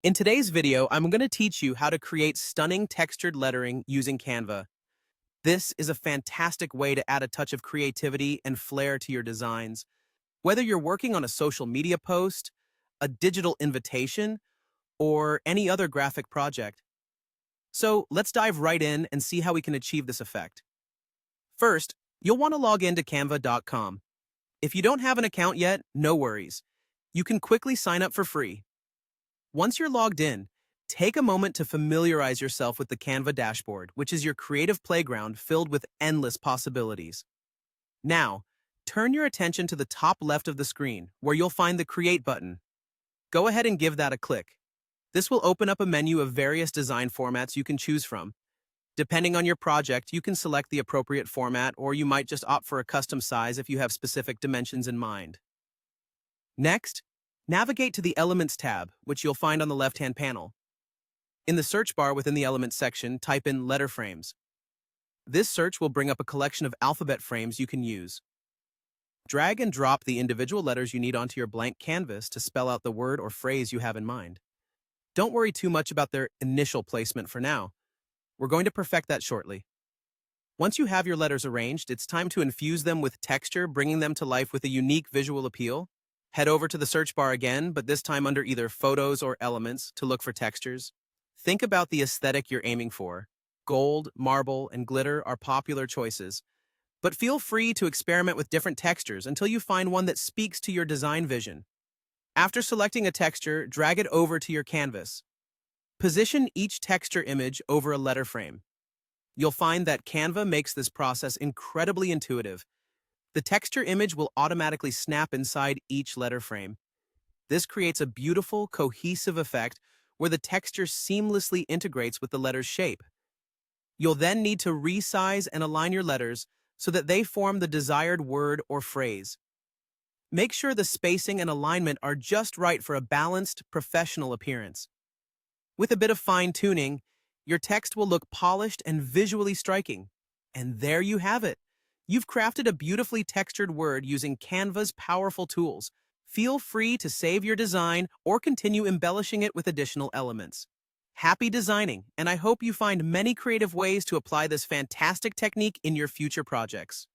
In today's video, I'm going to teach you how to create stunning textured lettering using Canva. This is a fantastic way to add a touch of creativity and flair to your designs. Whether you're working on a social media post, a digital invitation, or any other graphic project. So let's dive right in and see how we can achieve this effect. First, you'll want to log into canva.com. If you don't have an account yet, no worries. You can quickly sign up for free. Once you're logged in, take a moment to familiarize yourself with the Canva dashboard, which is your creative playground filled with endless possibilities. Now, turn your attention to the top left of the screen, where you'll find the Create button. Go ahead and give that a click. This will open up a menu of various design formats you can choose from. Depending on your project, you can select the appropriate format, or you might just opt for a custom size if you have specific dimensions in mind. Next, navigate to the Elements tab, which you'll find on the left-hand panel. In the search bar within the Elements section, type in letter frames. This search will bring up a collection of alphabet frames you can use. Drag and drop the individual letters you need onto your blank canvas to spell out the word or phrase you have in mind. Don't worry too much about their initial placement for now. We're going to perfect that shortly. Once you have your letters arranged, it's time to infuse them with texture, bringing them to life with a unique visual appeal. Head over to the search bar again, but this time under either Photos or Elements to look for textures. Think about the aesthetic you're aiming for. Gold, marble, and glitter are popular choices, but feel free to experiment with different textures until you find one that speaks to your design vision. After selecting a texture, drag it over to your canvas. Position each texture image over a letter frame. You'll find that Canva makes this process incredibly intuitive. The texture image will automatically snap inside each letter frame. This creates a beautiful, cohesive effect where the texture seamlessly integrates with the letter's shape. You'll then need to resize and align your letters so that they form the desired word or phrase. Make sure the spacing and alignment are just right for a balanced, professional appearance. With a bit of fine-tuning, your text will look polished and visually striking. And there you have it. You've crafted a beautifully textured word using Canva's powerful tools. Feel free to save your design or continue embellishing it with additional elements. Happy designing, and I hope you find many creative ways to apply this fantastic technique in your future projects.